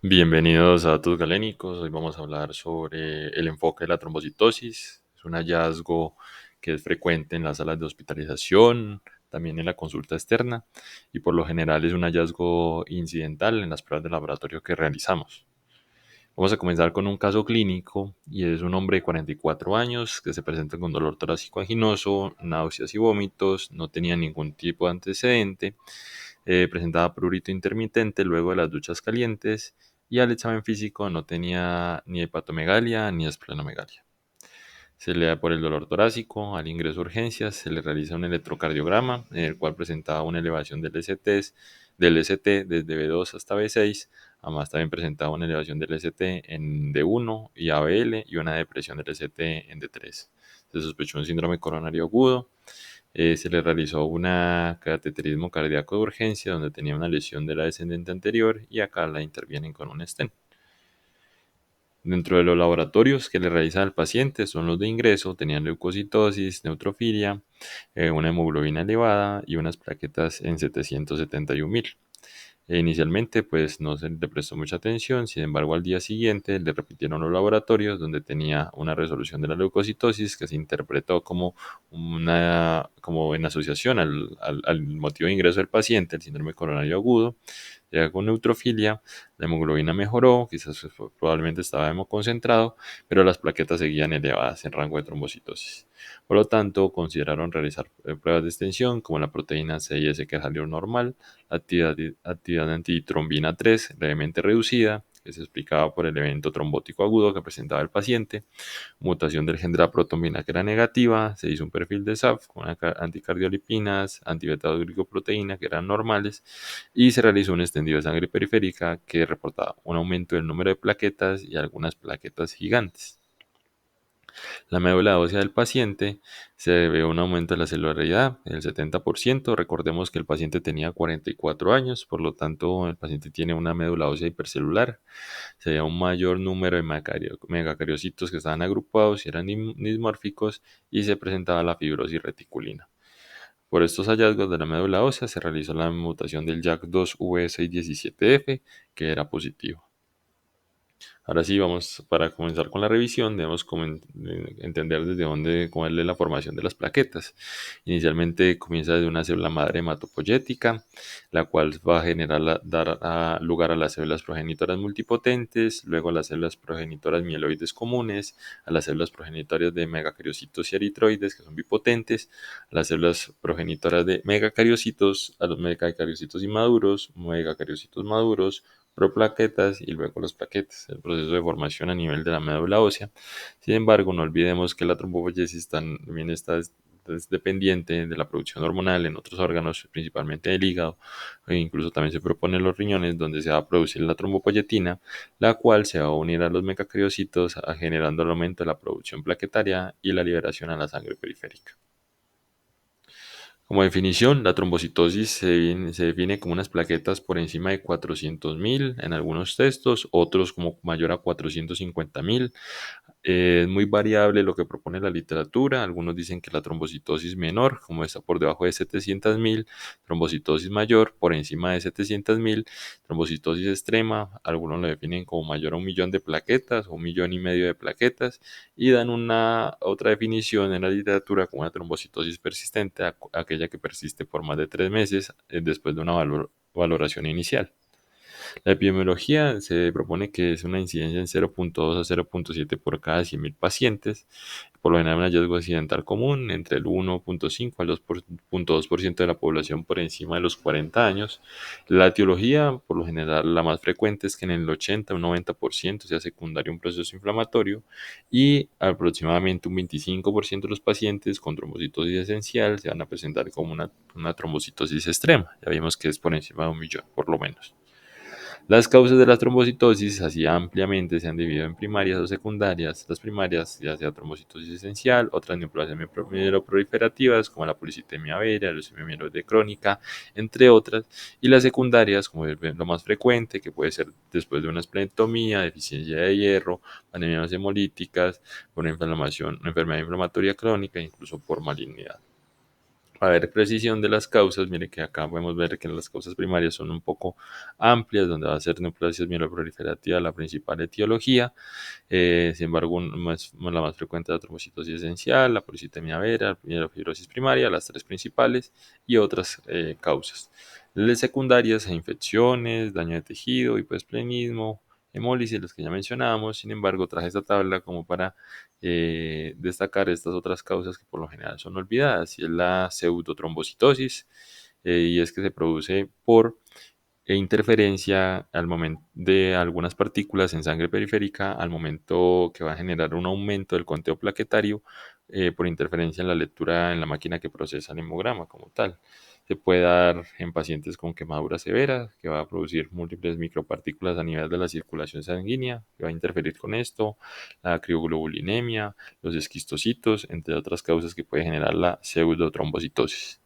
Bienvenidos a Datos Galénicos. Hoy vamos a hablar sobre el enfoque de la trombocitosis. Es un hallazgo que es frecuente en las salas de hospitalización, también en la consulta externa y por lo general es un hallazgo incidental en las pruebas de laboratorio que realizamos. Vamos a comenzar con un caso clínico y es un hombre de 44 años que se presenta con dolor torácico anginoso, náuseas y vómitos, no tenía ningún tipo de antecedente, presentaba prurito intermitente luego de las duchas calientes y al examen físico no tenía ni hepatomegalia ni esplenomegalia. Se le da por el dolor torácico, al ingreso a urgencias se le realiza un electrocardiograma en el cual presentaba una elevación del ST desde B2 hasta B6, además también presentaba una elevación del ST en D1 y ABL y una depresión del ST en D3. Se sospechó un síndrome coronario agudo, se le realizó una cateterismo cardíaco de urgencia donde tenía una lesión de la descendente anterior y acá la intervienen con un stent. Dentro de los laboratorios que le realiza al paciente son los de ingreso, tenían leucocitosis, neutrofilia, una hemoglobina elevada y unas plaquetas en 771.000. Inicialmente pues no se le prestó mucha atención, sin embargo al día siguiente le repitieron los laboratorios donde tenía una resolución de la leucocitosis que se interpretó como en asociación al motivo de ingreso del paciente, el síndrome coronario agudo, ya con neutrofilia, la hemoglobina mejoró, quizás probablemente estaba hemoconcentrado, pero las plaquetas seguían elevadas en rango de trombocitosis. Por lo tanto, consideraron realizar pruebas de extensión como la proteína CIS que salió normal, actividad antitrombina 3 levemente reducida, que se explicaba por el evento trombótico agudo que presentaba el paciente, mutación del gen de la protombina que era negativa, se hizo un perfil de SAF con anticardiolipinas, antibeta-glicoproteína que eran normales y se realizó un extendido de sangre periférica que reportaba un aumento del número de plaquetas y algunas plaquetas gigantes. La médula ósea del paciente se ve un aumento de la celularidad del 70%. Recordemos que el paciente tenía 44 años, por lo tanto el paciente tiene una médula ósea hipercelular. Se veía un mayor número de megacariocitos que estaban agrupados y eran dismórficos y se presentaba la fibrosis reticulina. Por estos hallazgos de la médula ósea se realizó la mutación del JAK2V617F que era positivo. Ahora sí, vamos para comenzar con la revisión, debemos entender desde dónde, cuál es la formación de las plaquetas. Inicialmente comienza desde una célula madre hematopoyética, la cual va a dar lugar a las células progenitoras multipotentes, luego a las células progenitoras mieloides comunes, a las células progenitoras de megacariocitos y eritroides, que son bipotentes, a las células progenitoras de megacariocitos, a los megacariocitos inmaduros, megacariocitos maduros, proplaquetas y luego las plaquetas, el proceso de formación a nivel de la médula ósea. Sin embargo, no olvidemos que la trombopoyesis también está es dependiente de la producción hormonal en otros órganos, principalmente el hígado, e incluso también se propone en los riñones, donde se va a producir la trombopoyetina, la cual se va a unir a los megacariocitos, generando el aumento de la producción plaquetaria y la liberación a la sangre periférica. Como definición, la trombocitosis se define como unas plaquetas por encima de 400.000 en algunos textos, otros como mayor a 450.000. Es muy variable lo que propone la literatura. Algunos dicen que la trombocitosis menor, como está por debajo de 700.000, trombocitosis mayor por encima de 700.000, trombocitosis extrema, algunos lo definen como mayor a 1 millón de plaquetas o 1,5 millones de plaquetas y dan una otra definición en la literatura como una trombocitosis persistente, aquella que persiste por más de 3 meses después de una valoración inicial. La epidemiología se propone que es una incidencia en 0,2 a 0,7 por cada 100.000 pacientes. Por lo general, un hallazgo accidental común entre el 1,5 al 2,2% de la población por encima de los 40 años. La etiología, por lo general, la más frecuente es que en el 80 o 90% sea secundario a un proceso inflamatorio y aproximadamente un 25% de los pacientes con trombocitosis esencial se van a presentar como una trombocitosis extrema. Ya vimos que es por encima de 1 millón, por lo menos. Las causas de la trombocitosis, así ampliamente, se han dividido en primarias o secundarias. Las primarias, ya sea trombocitosis esencial, otras neoplasias mieloproliferativas, como la policitemia vera, la leucemia mieloide crónica, entre otras. Y las secundarias, como es lo más frecuente, que puede ser después de una esplenectomía, deficiencia de hierro, anemias hemolíticas, por una enfermedad inflamatoria crónica, incluso por malignidad. Para ver precisión de las causas, mire que acá podemos ver que las causas primarias son un poco amplias, donde va a ser neoplasia mieloproliferativa la principal etiología. Sin embargo, la más frecuente es la trombocitosis esencial, la policitemia vera, la fibrosis primaria, las tres principales y otras causas. Las secundarias, infecciones, daño de tejido, hipoesplenismo, hemólisis, los que ya mencionábamos. Sin embargo, traje esta tabla como para destacar estas otras causas que por lo general son olvidadas, y es la pseudotrombocitosis, y es que se produce por interferencia al momento de algunas partículas en sangre periférica al momento que va a generar un aumento del conteo plaquetario por interferencia en la lectura en la máquina que procesa el hemograma como tal. Se puede dar en pacientes con quemadura severa, que va a producir múltiples micropartículas a nivel de la circulación sanguínea, que va a interferir con esto, la crioglobulinemia, los esquistocitos, entre otras causas que puede generar la pseudotrombocitosis.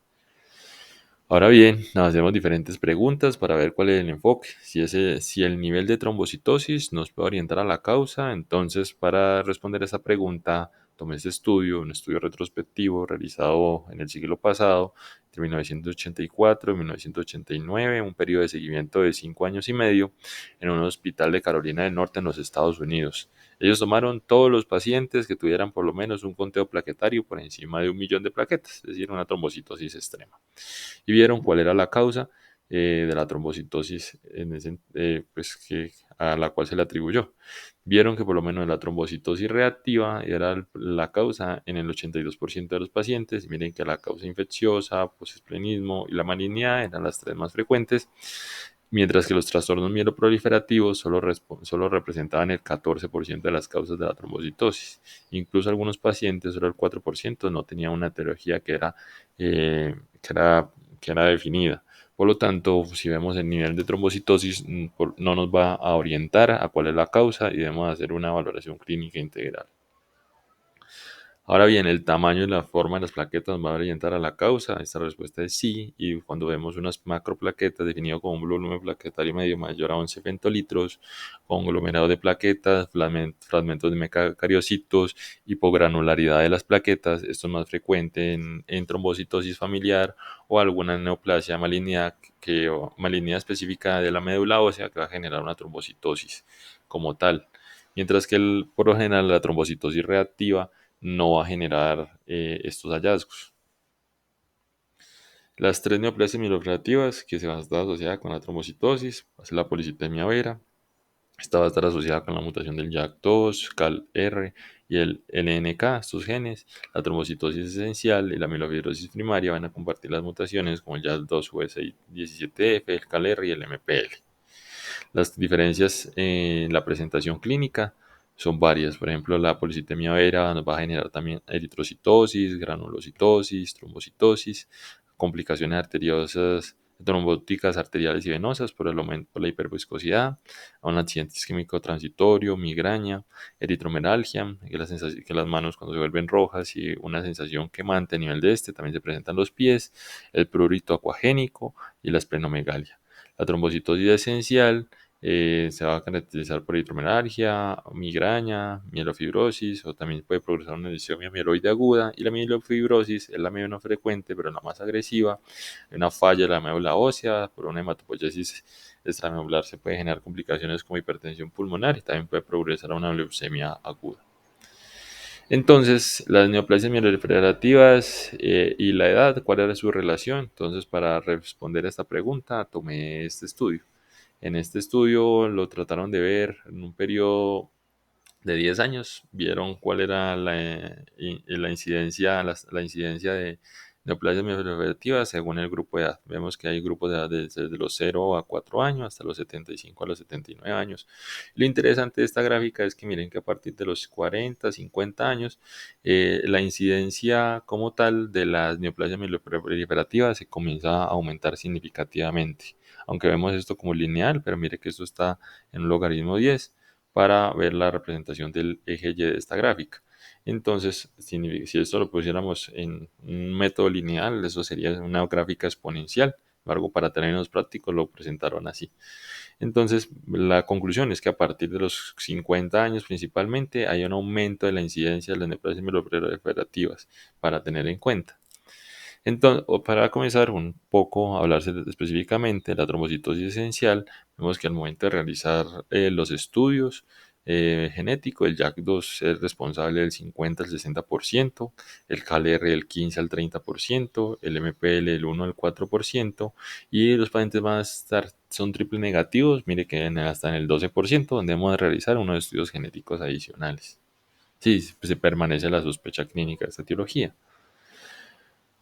Ahora bien, nos hacemos diferentes preguntas para ver cuál es el enfoque. Si el nivel de trombocitosis nos puede orientar a la causa, entonces para responder a esa pregunta, tomé este estudio, un estudio retrospectivo realizado en el siglo pasado, entre 1984 y 1989, un periodo de seguimiento de 5 años y medio en un hospital de Carolina del Norte en los Estados Unidos. Ellos tomaron todos los pacientes que tuvieran por lo menos un conteo plaquetario por encima de 1 millón de plaquetas, es decir, una trombocitosis extrema, y vieron cuál era la causa de la trombocitosis pues a la cual se le atribuyó. Vieron que por lo menos la trombocitosis reactiva era la causa en el 82% de los pacientes. Miren que la causa infecciosa, posesplenismo y la malignidad eran las tres más frecuentes, mientras que los trastornos mieloproliferativos solo representaban el 14% de las causas de la trombocitosis. Incluso algunos pacientes, solo el 4%, no tenían una etiología eh, que era que era definida. Por lo tanto, si vemos el nivel de trombocitosis, no nos va a orientar a cuál es la causa y debemos hacer una valoración clínica integral. Ahora bien, el tamaño y la forma de las plaquetas nos va a orientar a la causa. Esta respuesta es sí, y cuando vemos unas macroplaquetas definido como un volumen plaquetario medio mayor a 11 femtolitros, conglomerado de plaquetas, fragmentos de mecacariocitos, hipogranularidad de las plaquetas, esto es más frecuente en trombocitosis familiar o alguna neoplasia malignidad específica de la médula ósea que va a generar una trombocitosis como tal. Mientras que por lo general la trombocitosis reactiva no va a generar estos hallazgos. Las tres neoplasias mieloproliferativas que se van a estar asociadas con la trombocitosis va a ser la policitemia vera. Esta va a estar asociada con la mutación del JAK2, CALR y el LNK, estos genes. La trombocitosis esencial y la mielofibrosis primaria van a compartir las mutaciones como el JAK2, US17F, el CALR y el MPL. Las diferencias en la presentación clínica son varias. Por ejemplo, la policitemia vera nos va a generar también eritrocitosis, granulocitosis, trombocitosis, complicaciones arteriosas, trombóticas arteriales y venosas por el aumento de la hiperviscosidad, a un accidente isquémico transitorio, migraña, eritromelalgia, que las manos cuando se vuelven rojas y una sensación quemante a nivel de también se presentan los pies, el prurito acuagénico y la esplenomegalia. La trombocitosis esencial se va a caracterizar por hidromelalgia, migraña, mielofibrosis, o también puede progresar una disomia mieloide aguda, y la mielofibrosis es la menos frecuente pero la más agresiva. Una falla de la médula ósea por una hematopoiesis extramedular se puede generar complicaciones como hipertensión pulmonar y también puede progresar a una leucemia aguda. Entonces, las neoplasias mieloproliferativas y la edad, ¿cuál era su relación? Entonces, para responder a esta pregunta, tomé este estudio. En este estudio lo trataron de ver en un periodo de 10 años, vieron cuál era la incidencia, la incidencia de neoplasias mieloproliferativas según el grupo de edad. Vemos que hay grupos de edad desde los 0 a 4 años hasta los 75 a los 79 años. Lo interesante de esta gráfica es que miren que a partir de los 40, 50 años, la incidencia como tal de las neoplasias mieloproliferativas se comienza a aumentar significativamente. Aunque vemos esto como lineal, pero mire que esto está en un logaritmo 10 para ver la representación del eje Y de esta gráfica. Entonces, si esto lo pusiéramos en un método lineal, eso sería una gráfica exponencial. Sin embargo, para términos prácticos lo presentaron así. Entonces, la conclusión es que a partir de los 50 años principalmente hay un aumento de la incidencia de las neoplasias mieloproliferativas para tener en cuenta. Entonces, para comenzar un poco a hablarse específicamente de la trombocitosis esencial, vemos que al momento de realizar los estudios genéticos, el JAK2 es responsable del 50 al 60%, el KLR del 15 al 30%, el MPL del 1 al 4%, y los pacientes van a estar, son triple negativos, mire que hasta en el 12%, donde hemos de realizar unos estudios genéticos adicionales. Sí, se permanece la sospecha clínica de esta etiología.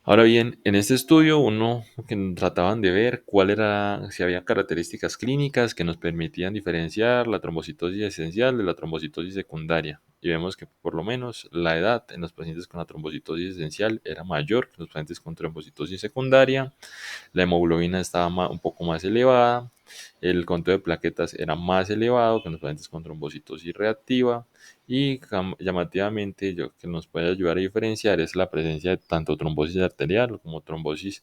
Ahora bien, en este estudio uno que trataban de ver cuál era, si había características clínicas que nos permitían diferenciar la trombocitosis esencial de la trombocitosis secundaria. Y vemos que por lo menos la edad en los pacientes con la trombocitosis esencial era mayor que en los pacientes con trombocitosis secundaria, la hemoglobina estaba un poco más elevada, el conteo de plaquetas era más elevado que en los pacientes con trombocitosis reactiva y llamativamente lo que nos puede ayudar a diferenciar es la presencia de tanto trombosis arterial como trombosis,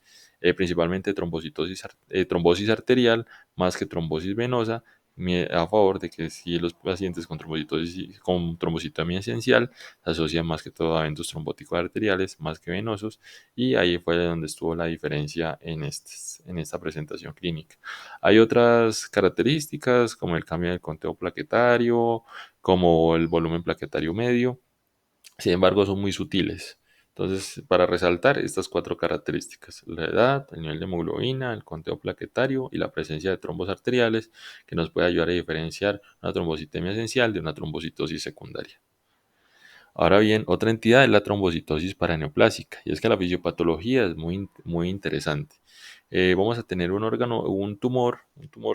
principalmente trombosis arterial más que trombosis venosa, a favor de que si los pacientes con trombocitosis, con trombocitomía esencial se asocian más que todo a eventos trombóticos arteriales más que venosos, y ahí fue donde estuvo la diferencia en esta presentación clínica. Hay otras características como el cambio del conteo plaquetario, como el volumen plaquetario medio, sin embargo son muy sutiles. Entonces, para resaltar estas cuatro características, la edad, el nivel de hemoglobina, el conteo plaquetario y la presencia de trombos arteriales, que nos puede ayudar a diferenciar una trombocitemia esencial de una trombocitosis secundaria. Ahora bien, otra entidad es la trombocitosis paraneoplásica, y es que la fisiopatología es muy interesante. Vamos a tener un órgano, un tumor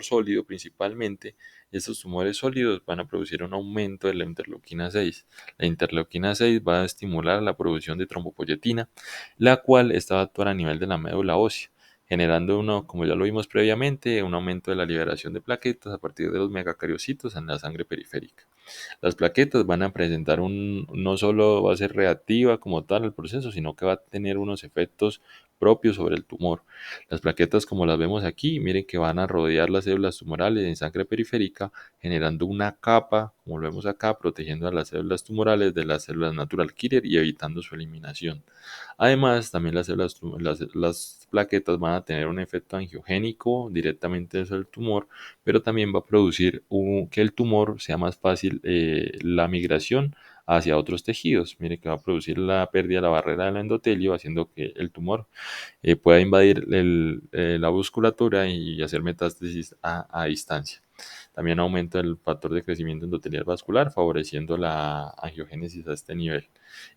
sólido principalmente, y estos tumores sólidos van a producir un aumento de la interleuquina 6. La interleuquina 6 va a estimular la producción de trombopoyetina, la cual está a actuar a nivel de la médula ósea, generando uno, como ya lo vimos previamente, un aumento de la liberación de plaquetas a partir de los megacariocitos en la sangre periférica. Las plaquetas van a presentar no solo va a ser reactiva como tal el proceso, sino que va a tener unos efectos propios sobre el tumor. Las plaquetas, como las vemos aquí, miren que van a rodear las células tumorales en sangre periférica, generando una capa, como lo vemos acá, protegiendo a las células tumorales de las células natural killer y evitando su eliminación. Además, también las plaquetas van a tener un efecto angiogénico directamente sobre el tumor, pero también va a producir que el tumor sea más fácil la migración hacia otros tejidos. Mire que va a producir la pérdida de la barrera del endotelio, haciendo que el tumor pueda invadir la musculatura y hacer metástasis a distancia. También aumenta el factor de crecimiento endotelial vascular, favoreciendo la angiogénesis a este nivel.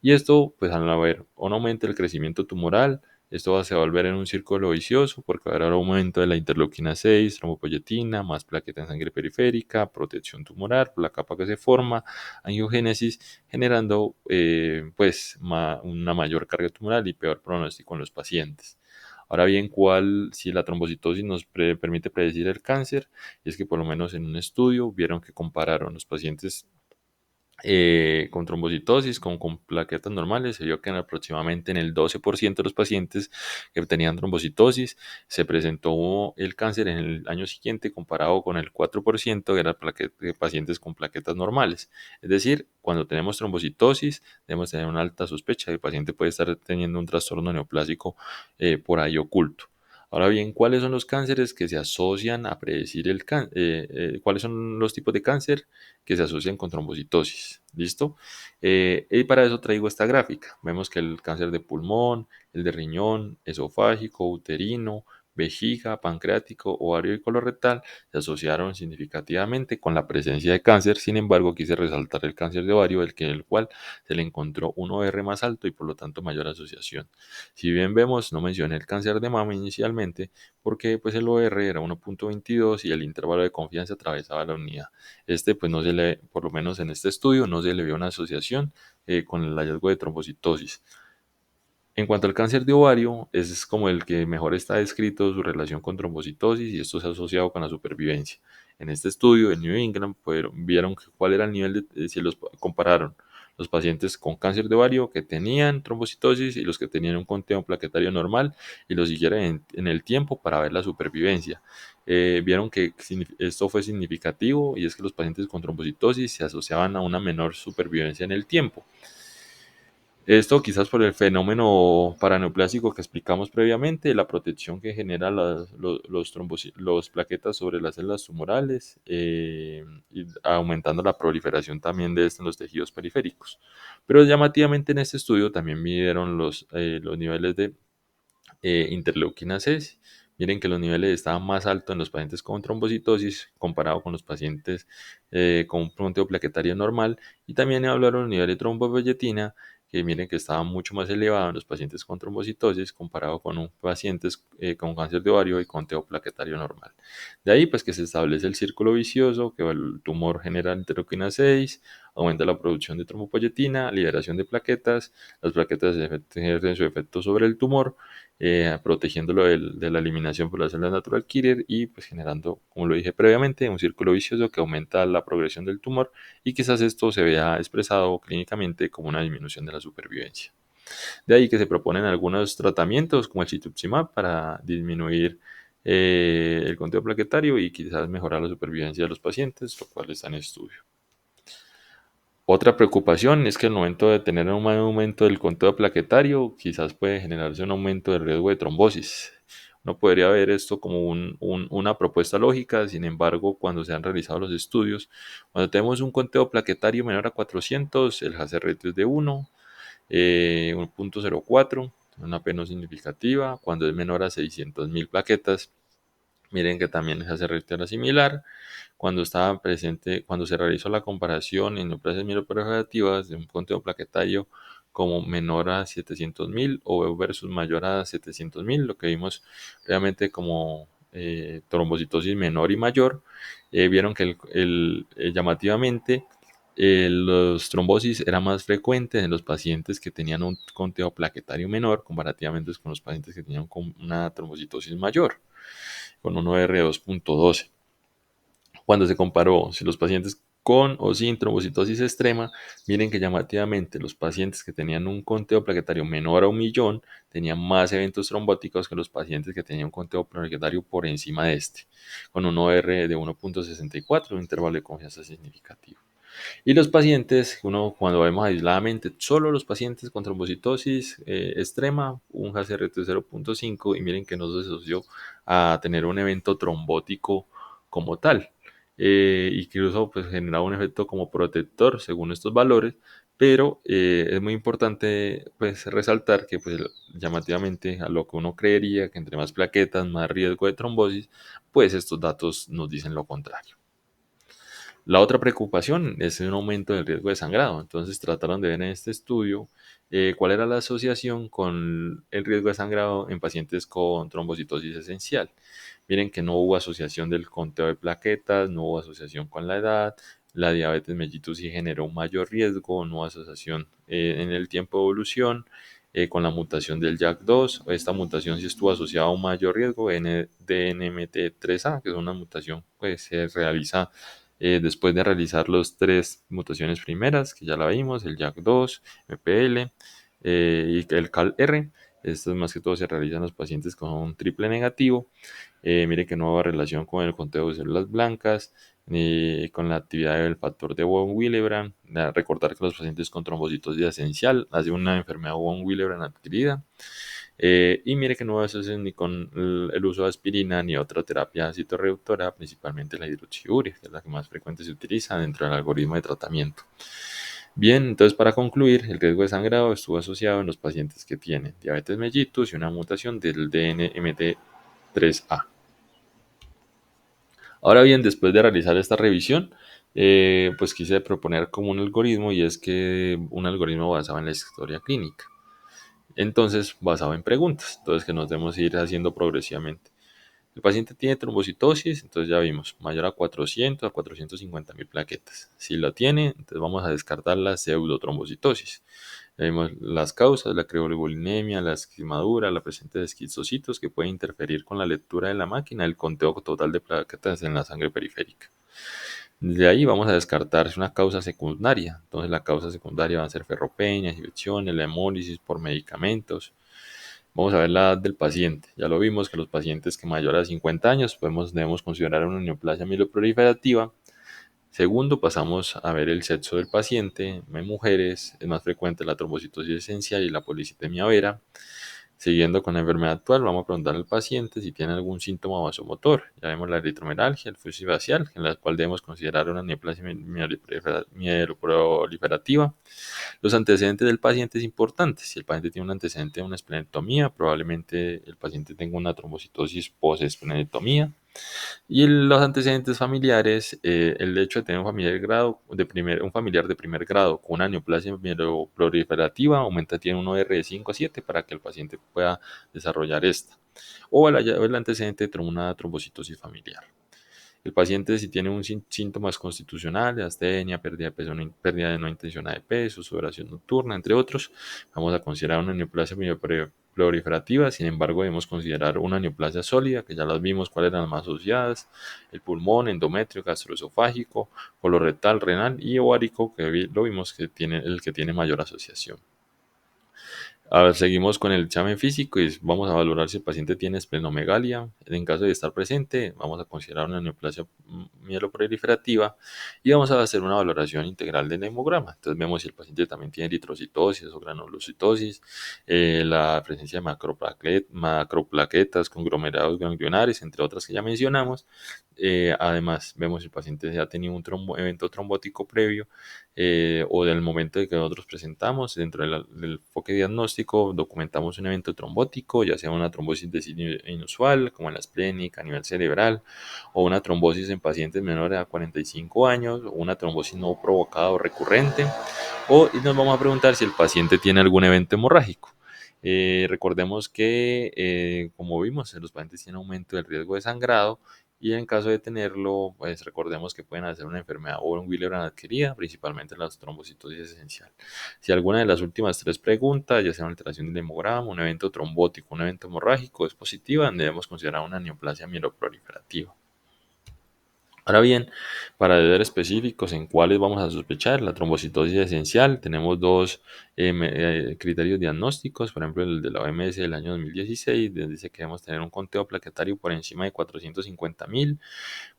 Y esto, pues al haber un aumento del crecimiento tumoral, esto se va a volver en un círculo vicioso porque va a haber aumento de la interleuquina 6, trombopoyetina, más plaqueta en sangre periférica, protección tumoral por la capa que se forma, angiogénesis, generando pues una mayor carga tumoral y peor pronóstico en los pacientes. Ahora bien, si la trombocitosis nos permite predecir el cáncer, y es que por lo menos en un estudio vieron que compararon los pacientes con trombocitosis, con plaquetas normales, se vio que aproximadamente en el 12% de los pacientes que tenían trombocitosis se presentó el cáncer en el año siguiente, comparado con el 4% que eran pacientes con plaquetas normales. Es decir, cuando tenemos trombocitosis debemos tener una alta sospecha de que el paciente puede estar teniendo un trastorno neoplásico por ahí oculto. Ahora bien, ¿cuáles son los cánceres que se asocian a predecir el cáncer? ¿Cuáles son los tipos de cáncer que se asocian con trombocitosis? ¿Listo? Y para eso traigo esta gráfica. Vemos que el cáncer de pulmón, el de riñón, esofágico, uterino, vejiga, pancreático, ovario y colorectal se asociaron significativamente con la presencia de cáncer. Sin embargo, quise resaltar el cáncer de ovario, el cual se le encontró un OR más alto y por lo tanto mayor asociación. Si bien vemos, no mencioné el cáncer de mama inicialmente porque pues el OR era 1.22 y el intervalo de confianza atravesaba la unidad. Pues no se le, por lo menos en este estudio, no se le vio una asociación con el hallazgo de trombocitosis. En cuanto al cáncer de ovario, es como el que mejor está descrito su relación con trombocitosis y esto se ha asociado con la supervivencia. En este estudio en New England vieron cuál era el nivel si los compararon los pacientes con cáncer de ovario que tenían trombocitosis y los que tenían un conteo plaquetario normal y los siguieron en el tiempo para ver la supervivencia. Vieron que esto fue significativo y es que los pacientes con trombocitosis se asociaban a una menor supervivencia en el tiempo. Esto quizás por el fenómeno paraneoplásico que explicamos previamente, la protección que genera los plaquetas sobre las células tumorales, y aumentando la proliferación también de esto en los tejidos periféricos. Pero llamativamente en este estudio también midieron los niveles de interleuquina 6. Miren que los niveles estaban más altos en los pacientes con trombocitosis comparado con los pacientes con un conteo plaquetario normal. Y también hablaron del nivel de trombopoyetina, que miren que estaba mucho más elevado en los pacientes con trombocitosis comparado con pacientes con cáncer de ovario y conteo plaquetario normal. De ahí pues que se establece el círculo vicioso, que el tumor genera interleuquina 6, aumenta la producción de trombopoyetina, liberación de plaquetas, las plaquetas ejercen su efecto sobre el tumor, protegiéndolo de la eliminación por las células natural killer y pues generando, como lo dije previamente, un círculo vicioso que aumenta la progresión del tumor y quizás esto se vea expresado clínicamente como una disminución de la supervivencia. De ahí que se proponen algunos tratamientos como el cetuximab para disminuir el conteo plaquetario y quizás mejorar la supervivencia de los pacientes, lo cual está en estudio. Otra preocupación es que al momento de tener un aumento del conteo plaquetario, quizás puede generarse un aumento del riesgo de trombosis. Uno podría ver esto como una propuesta lógica, sin embargo, cuando se han realizado los estudios, cuando tenemos un conteo plaquetario menor a 400, el Hazard ratio es de 1, 1.04, una P no significativa. Cuando es menor a 600.000 plaquetas, miren que también el Hazard ratio era similar. Cuando estaba presente, cuando se realizó la comparación en neoplasias mieloproliferativas de un conteo plaquetario como menor a 700.000 o versus mayor a 700.000, lo que vimos realmente como trombocitosis menor y mayor, vieron que llamativamente los trombosis era más frecuentes en los pacientes que tenían un conteo plaquetario menor comparativamente con los pacientes que tenían una trombocitosis mayor, con un OR 2.12. Cuando se comparó si los pacientes con o sin trombocitosis extrema, miren que llamativamente los pacientes que tenían un conteo plaquetario menor a 1.000.000 tenían más eventos trombóticos que los pacientes que tenían un conteo plaquetario por encima de este, con un OR de 1.64, un intervalo de confianza significativo. Y los pacientes, cuando vemos aisladamente, solo los pacientes con trombocitosis extrema, un HCR de 0.5, y miren que no se asoció a tener un evento trombótico como tal. Incluso pues generaba un efecto como protector según estos valores, pero es muy importante pues resaltar que pues llamativamente a lo que uno creería que entre más plaquetas, más riesgo de trombosis, pues estos datos nos dicen lo contrario. La otra preocupación es un aumento del riesgo de sangrado. Entonces trataron de ver en este estudio cuál era la asociación con el riesgo de sangrado en pacientes con trombocitosis esencial. Miren que no hubo asociación del conteo de plaquetas, no hubo asociación con la edad, la diabetes mellitus sí generó un mayor riesgo, no hubo asociación en el tiempo de evolución. Con la mutación del JAK2, esta mutación sí estuvo asociada a un mayor riesgo en DNMT3A, que es una mutación que se realiza después de realizar las tres mutaciones primeras, que ya la vimos, el JAK2, MPL y el CALR. Esto más que todo se realiza en los pacientes con un triple negativo. Mire que no hubo relación con el conteo de células blancas ni con la actividad del factor de von Willebrand. Recordar que los pacientes con trombocitosis esencial hacen una enfermedad von Willebrand adquirida. Y mire que no hubo asociación ni con el uso de aspirina ni otra terapia citorreductora, principalmente la hidroxiuria, que es la que más frecuente se utiliza dentro del algoritmo de tratamiento. Bien, entonces para concluir, el riesgo de sangrado estuvo asociado en los pacientes que tienen diabetes mellitus y una mutación del DNMT3A. Ahora bien, después de realizar esta revisión, pues quise proponer como un algoritmo, y es que un algoritmo basado en la historia clínica. Entonces, basado en preguntas, entonces que nos debemos ir haciendo progresivamente. El paciente tiene trombocitosis, entonces ya vimos, mayor a 400 a 450.000 plaquetas. Si la tiene, entonces vamos a descartar la pseudotrombocitosis. Ya vimos las causas, la creoglobulinemia, la esquimadura, la presencia de esquizocitos que puede interferir con la lectura de la máquina, el conteo total de plaquetas en la sangre periférica. De ahí vamos a descartar una causa secundaria. Entonces la causa secundaria va a ser ferropenia, infecciones, la hemólisis por medicamentos. Vamos a ver la edad del paciente. Ya lo vimos que los pacientes que mayor a 50 años debemos considerar una neoplasia mieloproliferativa. Segundo, pasamos a ver el sexo del paciente. En mujeres es más frecuente la trombocitosis esencial y la policitemia vera. Siguiendo con la enfermedad actual, vamos a preguntar al paciente si tiene algún síntoma vasomotor. Ya vemos la eritromelalgia, el fusi facial, en la cual debemos considerar una neoplasia mieloproliferativa. Los antecedentes del paciente es importante. Si el paciente tiene un antecedente de una esplenectomía, probablemente el paciente tenga una trombocitosis post-esplenectomía. Y los antecedentes familiares, el hecho de tener un familiar de primer grado con una neoplasia mieloproliferativa aumenta, tiene un OR de 5 a 7 para que el paciente pueda desarrollar esta. O el antecedente de una trombocitosis familiar. El paciente, si tiene un síntomas constitucionales, astenia, pérdida de peso, pérdida de no intencional de peso, sudoración nocturna, entre otros, vamos a considerar una neoplasia proliferativa. Sin embargo, debemos considerar una neoplasia sólida, que ya las vimos cuáles eran las más asociadas: el pulmón, endometrio, gastroesofágico, colorectal, renal y ovárico, que lo vimos que tiene el que tiene mayor asociación. A ver, seguimos con el examen físico y vamos a valorar si el paciente tiene esplenomegalia. En caso de estar presente, vamos a considerar una neoplasia mieloproliferativa y vamos a hacer una valoración integral del hemograma. Entonces vemos si el paciente también tiene eritrocitosis o granulocitosis, la presencia de macroplaquetas, conglomerados ganglionares, entre otras que ya mencionamos. Además, vemos si el paciente ya ha tenido un evento trombótico previo, o del momento de que nosotros presentamos. Dentro del enfoque diagnóstico documentamos un evento trombótico, ya sea una trombosis de signo inusual, como en la esplénica a nivel cerebral, o una trombosis en pacientes menores a 45 años, o una trombosis no provocada o recurrente, y nos vamos a preguntar si el paciente tiene algún evento hemorrágico. Recordemos que, como vimos, los pacientes tienen aumento del riesgo de sangrado, y en caso de tenerlo, pues recordemos que pueden hacer una enfermedad o un Willebrand adquirida, principalmente la trombocitosis esencial. Si alguna de las últimas tres preguntas, ya sea una alteración del hemograma, un evento trombótico, un evento hemorrágico, es positiva, debemos considerar una neoplasia mieloproliferativa. Ahora bien, para ser específicos en cuáles vamos a sospechar la trombocitosis esencial, tenemos dos criterios diagnósticos. Por ejemplo, el de la OMS del año 2016, donde dice que debemos tener un conteo plaquetario por encima de 450.000,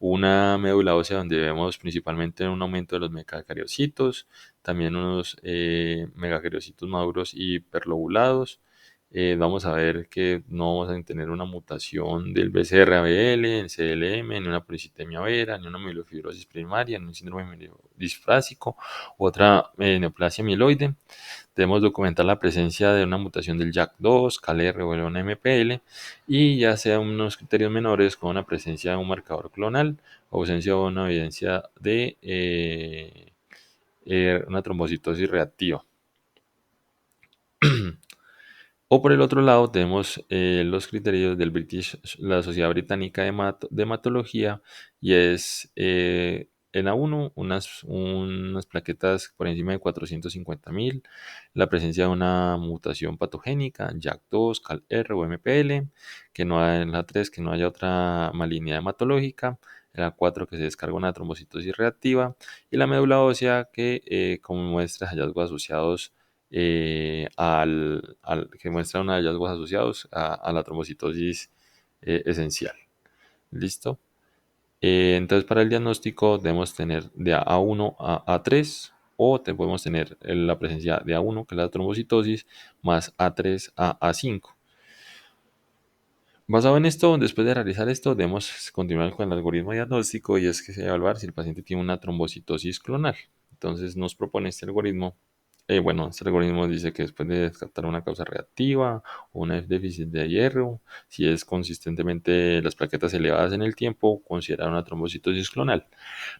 una médula ósea donde vemos principalmente un aumento de los megacariocitos, también unos megacariocitos maduros y hiperlobulados. Vamos a ver que no vamos a tener una mutación del BCR-ABL, en CLM, ni una policitemia vera, ni una mielofibrosis primaria, ni un síndrome disfrásico, otra neoplasia mieloide. Debemos documentar la presencia de una mutación del JAK2, CalR o una MPL, y ya sea unos criterios menores con una presencia de un marcador clonal, ausencia o una evidencia de una trombocitosis reactiva. O por el otro lado tenemos los criterios del la Sociedad Británica de Hematología, y es en A1 unas plaquetas por encima de 450.000, la presencia de una mutación patogénica, JAK2, CalR o MPL, que no hay, en la 3 que no haya otra malignidad hematológica, en la 4 que se descarga una trombocitosis reactiva, y la médula ósea que como muestra hallazgos asociados, que muestra unos hallazgos asociados a la trombocitosis esencial. ¿Listo? Entonces, para el diagnóstico debemos tener de A1 a A3, o podemos tener la presencia de A1, que es la trombocitosis, más A3 a A5. Basado en esto, después de realizar esto, debemos continuar con el algoritmo diagnóstico, y es que se evaluar si el paciente tiene una trombocitosis clonal. Entonces nos propone este algoritmo. Este algoritmo dice que después de descartar una causa reactiva o un déficit de hierro, si es consistentemente las plaquetas elevadas en el tiempo, considerar una trombocitosis clonal.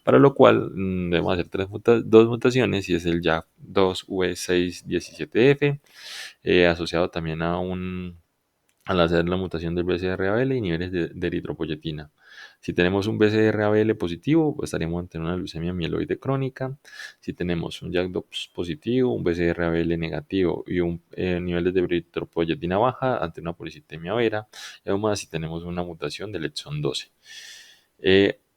Para lo cual debemos hacer dos mutaciones, y es el JAK2V617F, asociado también al hacer la mutación del BCR-ABL y niveles de eritropoyetina. Si tenemos un BCR-ABL positivo, pues estaríamos ante una leucemia mieloide crónica. Si tenemos un JAK2 positivo, un BCR-ABL negativo y un nivel de eritropoyetina baja, ante una policitemia vera. Y aún más si tenemos una mutación del exón 12.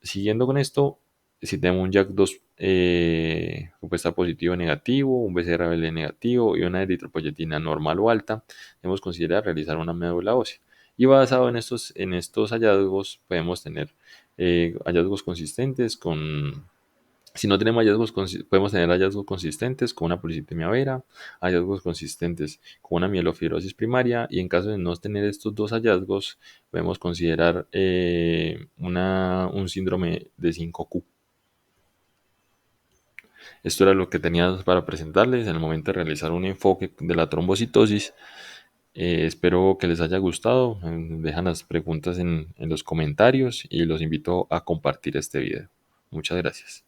Siguiendo con esto, si tenemos un JAK2 que puede estar positivo o negativo, un BCR-ABL negativo y una eritropoyetina normal o alta, debemos considerar realizar una médula ósea. Y basado en estos hallazgos, podemos tener hallazgos consistentes con Si no tenemos hallazgos, podemos tener hallazgos consistentes con una policitemia vera, hallazgos consistentes con una mielofibrosis primaria, y en caso de no tener estos dos hallazgos, podemos considerar un síndrome de 5Q. Esto era lo que tenía para presentarles en el momento de realizar un enfoque de la trombocitosis. Espero que les haya gustado. Dejan las preguntas en los comentarios y los invito a compartir este video. Muchas gracias.